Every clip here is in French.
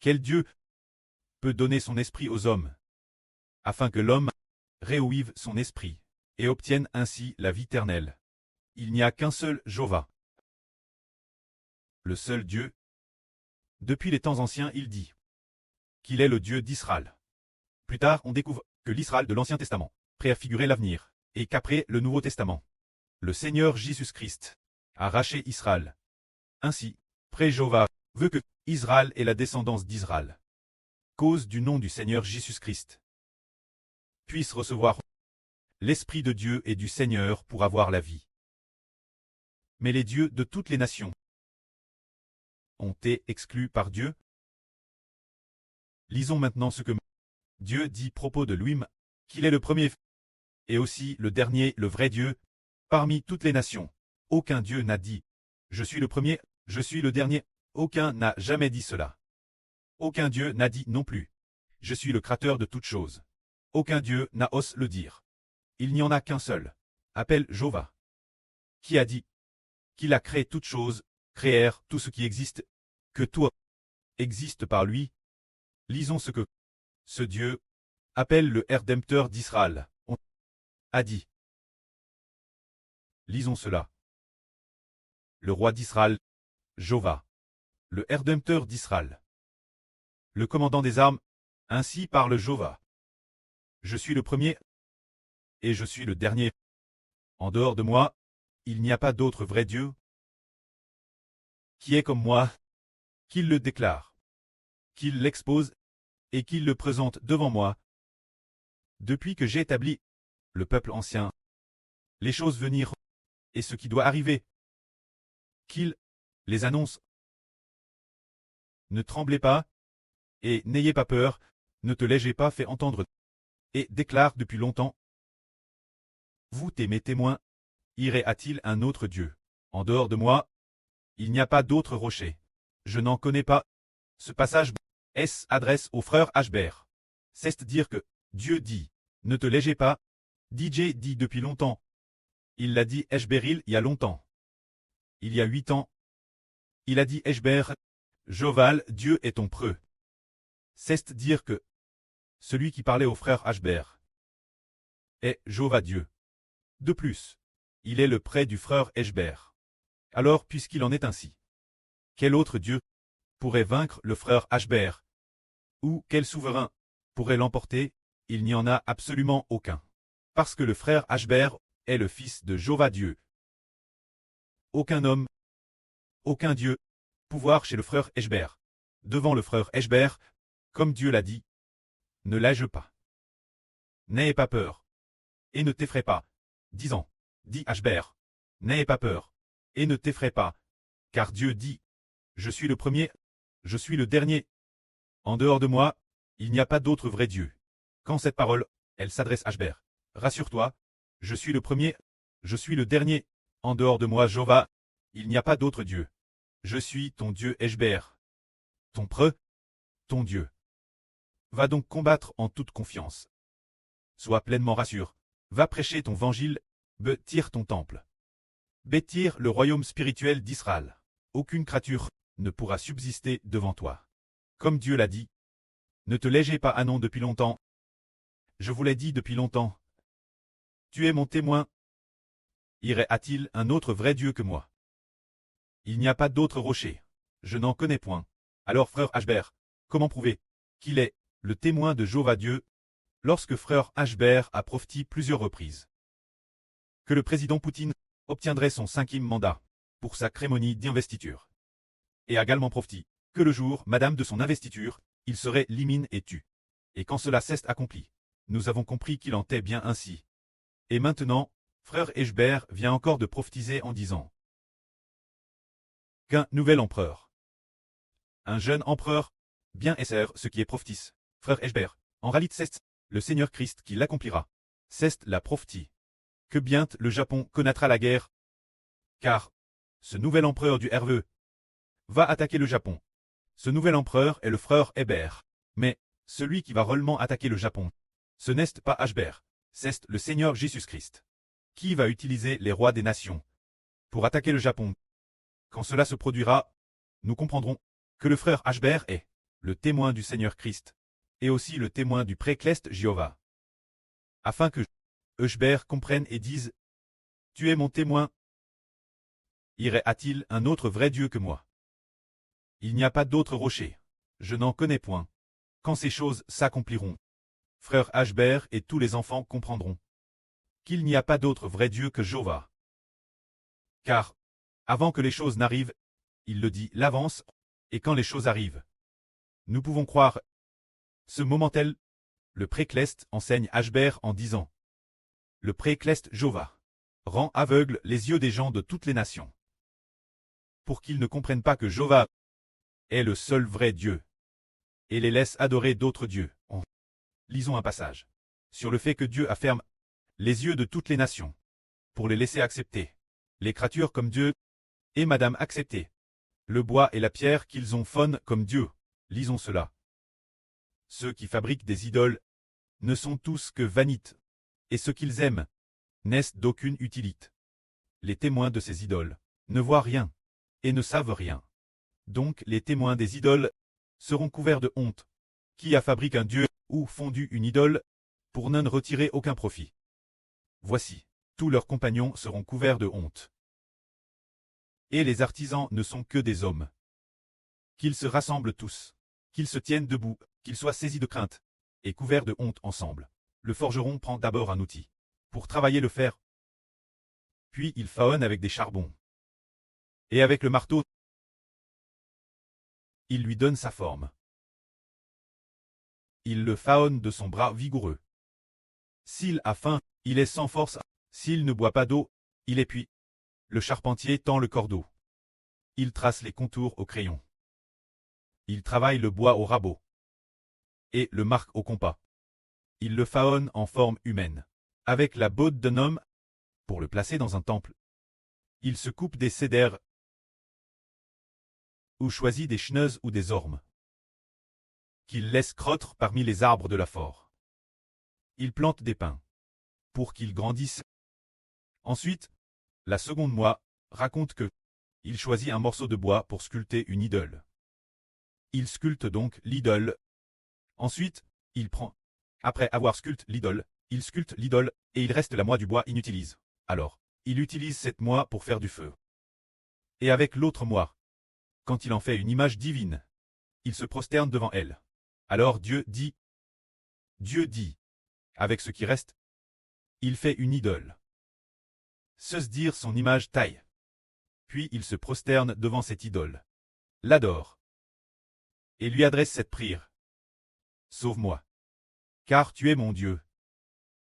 Quel Dieu peut donner son esprit aux hommes, afin que l'homme réouive son esprit, et obtienne ainsi la vie éternelle? Il n'y a qu'un seul Jéhovah, le seul Dieu. Depuis les temps anciens, il dit qu'il est le Dieu d'Israël. Plus tard, on découvre que l'Israël de l'Ancien Testament préfigurait l'avenir, et qu'après le Nouveau Testament, le Seigneur Jésus-Christ a racheté Israël. Ainsi, Jéhovah veut que Israël et la descendance d'Israël, cause du nom du Seigneur Jésus-Christ, puissent recevoir l'Esprit de Dieu et du Seigneur pour avoir la vie. Mais les dieux de toutes les nations ont été exclus par Dieu. Lisons maintenant ce que Dieu dit à propos de lui-même, qu'il est le premier et aussi le dernier, le vrai Dieu, parmi toutes les nations. Aucun Dieu n'a dit « Je suis le premier, je suis le dernier ». Aucun n'a jamais dit cela. Aucun Dieu n'a dit non plus « Je suis le créateur de toutes choses ». Aucun Dieu n'a osé le dire. Il n'y en a qu'un seul. Appelle Jéhovah, qui a dit qu'il a créé toutes choses, créèrent tout ce qui existe, que tout existe par lui. Lisons ce que ce Dieu appelle le Rédempteur d'Israël a dit. Lisons cela. Le roi d'Israël, Jéhovah, le Rédempteur d'Israël, le commandant des armes, ainsi parle Jéhovah. Je suis le premier et je suis le dernier. En dehors de moi, il n'y a pas d'autre vrai Dieu qui est comme moi, qu'il le déclare, qu'il l'expose et qu'il le présente devant moi. Depuis que j'ai établi le peuple ancien, les choses venir et ce qui doit arriver, qu'il les annonce. Ne tremblez pas et n'ayez pas peur, ne te l'ai-je pas fait entendre et déclare depuis longtemps. Vous t'aimez témoin, irait-il un autre Dieu? En dehors de moi, il n'y a pas d'autre rocher. Je n'en connais pas. Ce passage s'adresse au frère Ashbert. C'est dire que Dieu dit, ne te l'ai-je pas? DJ dit depuis longtemps. Il l'a dit Eshberil il y a longtemps. Il y a 8 ans. Il a dit Eshber, Joval, Dieu est ton preux. C'est dire que celui qui parlait au frère Ashbert est Jéhovah Dieu. De plus, il est le près du frère Eshber. Alors, puisqu'il en est ainsi, quel autre Dieu pourrait vaincre le frère Ashbert? Ou quel souverain pourrait l'emporter? Il n'y en a absolument aucun. Parce que le frère Ashbert est le fils de Jéhovah Dieu. Aucun homme, aucun Dieu, pouvoir chez le frère Eshber. Devant le frère Eshber, comme Dieu l'a dit, ne l'ai-je pas? N'aie pas peur, et ne t'effraie pas, disant, dit Ashbert, n'aie pas peur, et ne t'effraie pas, car Dieu dit, je suis le premier, je suis le dernier. En dehors de moi, il n'y a pas d'autre vrai Dieu. Quand cette parole, elle s'adresse à Ashbert, rassure-toi, je suis le premier, je suis le dernier. En dehors de moi, Jéhovah, il n'y a pas d'autre Dieu. Je suis ton Dieu Eshber, ton preux, ton Dieu. Va donc combattre en toute confiance. Sois pleinement rassuré. Va prêcher ton évangile, bâtir ton temple. Bâtir le royaume spirituel d'Israël. Aucune créature ne pourra subsister devant toi. Comme Dieu l'a dit, ne te l'ai-je pas un nom depuis longtemps? Je vous l'ai dit depuis longtemps. Tu es mon témoin. Irait-il un autre vrai Dieu que moi? Il n'y a pas d'autre rocher. Je n'en connais point. Alors frère Ashbert, comment prouver qu'il est le témoin de Jéhovah Dieu, lorsque frère Ashbert a prophétisé plusieurs reprises que le président Poutine obtiendrait son 5e mandat pour sa cérémonie d'investiture, et a également prophétisé que le jour, madame de son investiture, il serait limine et tu. Et quand cela s'est accompli, nous avons compris qu'il en était bien ainsi. Et maintenant, frère Ashbert vient encore de prophétiser en disant qu'un nouvel empereur, un jeune empereur, bien esser ce qui est prophétise. Frère Ashbert, en réalité c'est le Seigneur Christ qui l'accomplira. C'est la prophétie que bientôt le Japon connaîtra la guerre, car ce nouvel empereur du RVE va attaquer le Japon. Ce nouvel empereur est le frère Hébert, mais celui qui va réellement attaquer le Japon, ce n'est pas Ashbert, c'est le Seigneur Jésus-Christ, qui va utiliser les rois des nations pour attaquer le Japon. Quand cela se produira, nous comprendrons que le frère Ashbert est le témoin du Seigneur Christ, et aussi le témoin du précleste Jéhovah. Afin que Euchbert comprenne et dise, tu es mon témoin. Irait-il un autre vrai Dieu que moi? Il n'y a pas d'autre rocher. Je n'en connais point. Quand ces choses s'accompliront, frère Ashbert et tous les enfants comprendront qu'il n'y a pas d'autre vrai Dieu que Jéhovah. Car, avant que les choses n'arrivent, il le dit l'avance, et quand les choses arrivent, nous pouvons croire. Ce moment-tel, le précleste enseigne Ashbert en disant, le précleste Jéhovah rend aveugle les yeux des gens de toutes les nations, pour qu'ils ne comprennent pas que Jéhovah est le seul vrai Dieu, et les laisse adorer d'autres dieux. Lisons un passage sur le fait que Dieu afferme les yeux de toutes les nations, pour les laisser accepter les créatures comme Dieu, et Madame accepter le bois et la pierre qu'ils ont faune comme Dieu. Lisons cela. Ceux qui fabriquent des idoles ne sont tous que vanites, et ceux qu'ils aiment n'est d'aucune utilité. Les témoins de ces idoles ne voient rien, et ne savent rien. Donc les témoins des idoles seront couverts de honte. Qui a fabriqué un dieu, ou fondu une idole, pour n'en retirer aucun profit? Voici, tous leurs compagnons seront couverts de honte. Et les artisans ne sont que des hommes. Qu'ils se rassemblent tous, qu'ils se tiennent debout, qu'ils soient saisis de crainte, et couverts de honte ensemble. Le forgeron prend d'abord un outil, pour travailler le fer. Puis il faonne avec des charbons. Et avec le marteau, il lui donne sa forme. Il le faonne de son bras vigoureux. S'il a faim, il est sans force. S'il ne boit pas d'eau, il est épuisé. Le charpentier tend le cordeau. Il trace les contours au crayon. Il travaille le bois au rabot. Et le marque au compas. Il le faonne en forme humaine, avec la botte d'un homme, pour le placer dans un temple. Il se coupe des cédères, ou choisit des cheneuses ou des ormes, qu'il laisse croître parmi les arbres de la forêt. Il plante des pins, pour qu'ils grandissent. Ensuite, la seconde moi raconte que il choisit un morceau de bois pour sculpter une idole. Il sculpte donc l'idole. Ensuite, il prend. Après avoir sculpté l'idole, il sculpte l'idole, et il reste la moie du bois inutilise. Alors, il utilise cette moie pour faire du feu. Et avec l'autre moie, quand il en fait une image divine, il se prosterne devant elle. Alors Dieu dit, avec ce qui reste, il fait une idole. Se dire son image taille. Puis il se prosterne devant cette idole, l'adore, et lui adresse cette prière. Sauve-moi, car tu es mon Dieu.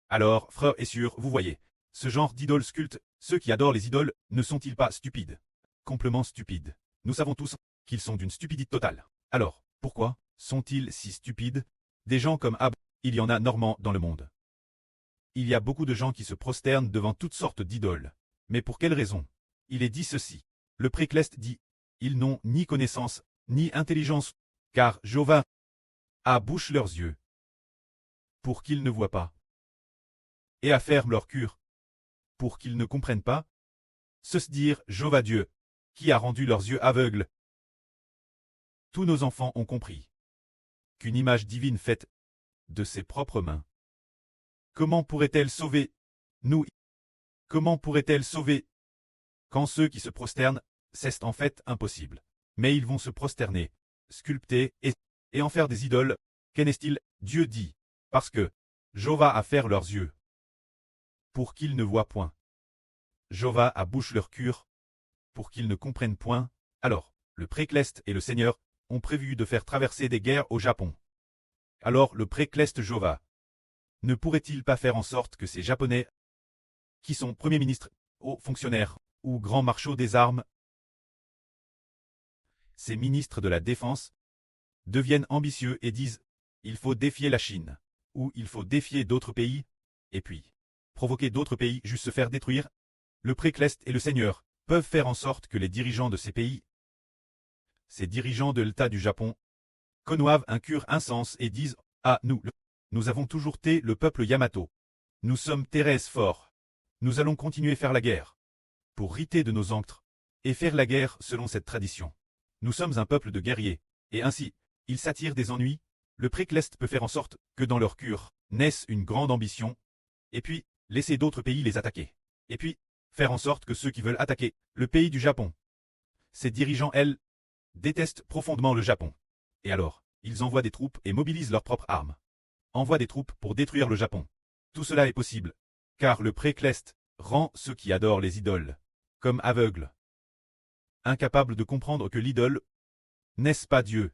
Alors, frère et sœurs, vous voyez, ce genre d'idole sculpte, ceux qui adorent les idoles, ne sont-ils pas stupides? Complètement stupides. Nous savons tous qu'ils sont d'une stupidité totale. Alors, pourquoi sont-ils si stupides? Des gens comme Ab, il y en a normand dans le monde. Il y a beaucoup de gens qui se prosternent devant toutes sortes d'idoles. Mais pour quelle raison? Il est dit ceci. Le précleste dit, ils n'ont ni connaissance, ni intelligence, car Jéhovah bouche leurs yeux, pour qu'ils ne voient pas, et afferme leur cœur, pour qu'ils ne comprennent pas, se dire Jéhovah Dieu, qui a rendu leurs yeux aveugles. Tous nos enfants ont compris qu'une image divine faite de ses propres mains, comment pourrait-elle sauver nous? Comment pourrait-elle sauver quand ceux qui se prosternent, c'est en fait impossible. Mais ils vont se prosterner, sculpter et en faire des idoles. Qu'en est-il? Dieu dit, parce que Jéhovah a fait leurs yeux, pour qu'ils ne voient point. Jéhovah bouche leur cœur, pour qu'ils ne comprennent point. Alors, le précleste et le Seigneur ont prévu de faire traverser des guerres au Japon. Alors le précleste Jéhovah ne pourrait-il pas faire en sorte que ces Japonais, qui sont premiers ministres, hauts fonctionnaires, ou grands marshaux des armes, ces ministres de la défense, deviennent ambitieux et disent « il faut défier la Chine » ou « il faut défier d'autres pays » et puis provoquer d'autres pays jusqu'à se faire détruire? Le précleste et le Seigneur peuvent faire en sorte que les dirigeants de ces pays, ces dirigeants de l'État du Japon, conçoivent un cœur insens et disent « ah, nous avons toujours été le peuple Yamato. Nous sommes Thérèse forts. Nous allons continuer à faire la guerre, pour riter de nos anctres, et faire la guerre selon cette tradition. Nous sommes un peuple de guerriers, et ainsi, ils s'attirent des ennuis, le précleste peut faire en sorte que dans leur cœur naisse une grande ambition, et puis laisser d'autres pays les attaquer. Et puis faire en sorte que ceux qui veulent attaquer le pays du Japon, ses dirigeants, elles, détestent profondément le Japon. Et alors, ils envoient des troupes et mobilisent leurs propres armes. Envoient des troupes pour détruire le Japon. Tout cela est possible, car le précleste rend ceux qui adorent les idoles comme aveugles, incapables de comprendre que l'idole n'est-ce pas Dieu.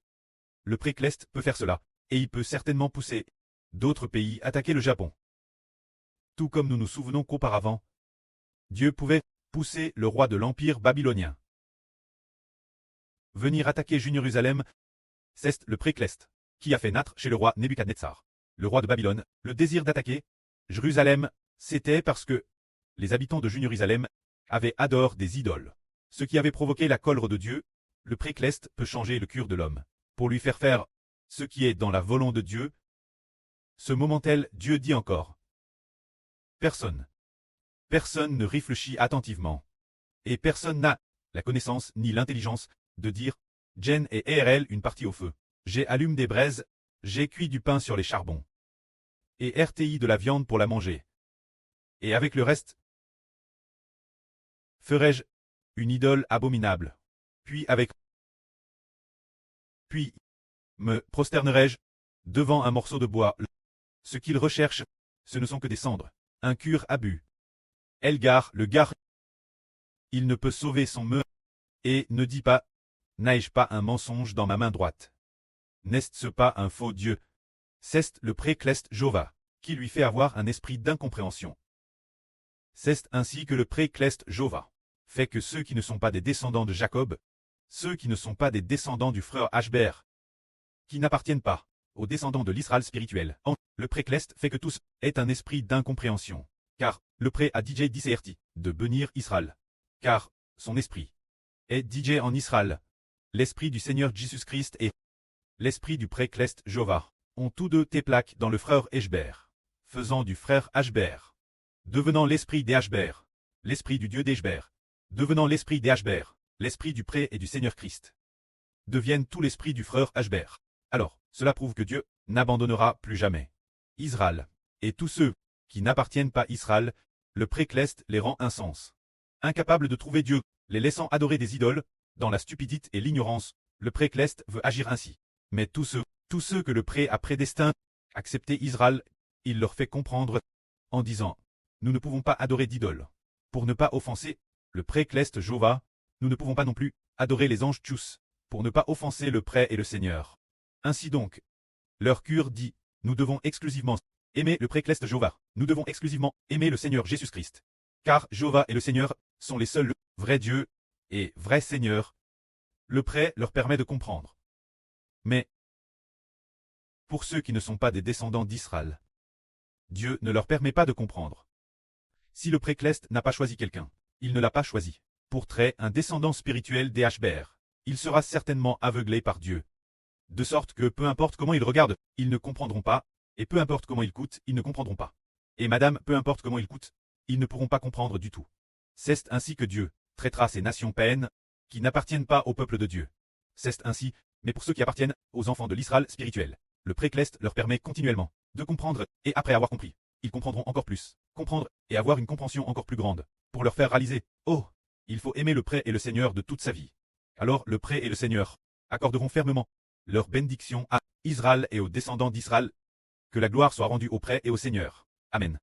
Le précleste peut faire cela, et il peut certainement pousser d'autres pays attaquer le Japon. Tout comme nous nous souvenons qu'auparavant, Dieu pouvait pousser le roi de l'empire babylonien venir attaquer Jérusalem. C'est le précleste qui a fait naître chez le roi Nebuchadnezzar, le roi de Babylone, le désir d'attaquer Jérusalem. C'était parce que les habitants de Jérusalem avaient adoré des idoles, ce qui avait provoqué la colère de Dieu. Le précleste peut changer le cœur de l'homme pour lui faire ce qui est dans la volonté de Dieu. Ce moment-tel, Dieu dit encore. Personne ne réfléchit attentivement, et personne n'a la connaissance ni l'intelligence de dire Jen et RL une partie au feu. J'ai allumé des braises, j'ai cuit du pain sur les charbons, et RTI de la viande pour la manger. Et avec le reste, ferai-je une idole abominable. Puis me prosternerai-je devant un morceau de bois. Ce qu'ils recherchent, ce ne sont que des cendres, un cure abus. Elgar, le gars, il ne peut sauver son me, et ne dit pas, n'ai-je pas un mensonge dans ma main droite? N'est-ce pas un faux Dieu? C'est le précleste Jova, qui lui fait avoir un esprit d'incompréhension. C'est ainsi que le précleste Jova fait que ceux qui ne sont pas des descendants de Jacob, ceux qui ne sont pas des descendants du frère Ashbert, qui n'appartiennent pas aux descendants de l'Israël spirituel, le précleste fait que tous aient un esprit d'incompréhension. Car le pré a DJ discerti de bénir Israël. Car son esprit est DJ en Israël. L'esprit du Seigneur Jésus-Christ et l'esprit du précleste Jova ont tous deux tes plaques dans le frère Ashbert, faisant du frère Ashbert, devenant l'esprit d'Ashbert, l'esprit du Dieu d'Ashbert, devenant l'esprit d'Ashbert, l'esprit du pré et du Seigneur Christ, deviennent tout l'esprit du frère Ashbert. Alors, cela prouve que Dieu n'abandonnera plus jamais Israël, et tous ceux qui n'appartiennent pas à Israël, le précleste les rend insens. Incapables de trouver Dieu, les laissant adorer des idoles, dans la stupidité et l'ignorance, le précleste veut agir ainsi. Mais tous ceux que le pré a prédestinés à accepter Israël, il leur fait comprendre, en disant, nous ne pouvons pas adorer d'idoles. Pour ne pas offenser le précleste Jova, nous ne pouvons pas non plus adorer les anges Tchus, pour ne pas offenser le pré et le Seigneur. Ainsi donc, leur cœur dit, nous devons exclusivement aimer le précleste Jova, nous devons exclusivement aimer le Seigneur Jésus-Christ. Car Jova et le Seigneur sont les seuls vrais dieux et vrais seigneurs. Le pré leur permet de comprendre. Mais, pour ceux qui ne sont pas des descendants d'Israël, Dieu ne leur permet pas de comprendre. Si le précleste n'a pas choisi quelqu'un, il ne l'a pas choisi. Pour trait un descendant spirituel d'Ashbert, il sera certainement aveuglé par Dieu. De sorte que peu importe comment ils regardent, ils ne comprendront pas, et peu importe comment ils coûtent, ils ne comprendront pas. Et madame, peu importe comment ils coûtent, ils ne pourront pas comprendre du tout. C'est ainsi que Dieu traitera ces nations païennes qui n'appartiennent pas au peuple de Dieu. C'est ainsi, mais pour ceux qui appartiennent aux enfants de l'Israël spirituel, le précleste leur permet continuellement de comprendre, et après avoir compris, ils comprendront encore plus, comprendre et avoir une compréhension encore plus grande, pour leur faire réaliser, oh, il faut aimer le pré et le Seigneur de toute sa vie. Alors le pré et le Seigneur accorderont fermement leur bénédiction à Israël et aux descendants d'Israël. Que la gloire soit rendue au pré et au Seigneur. Amen.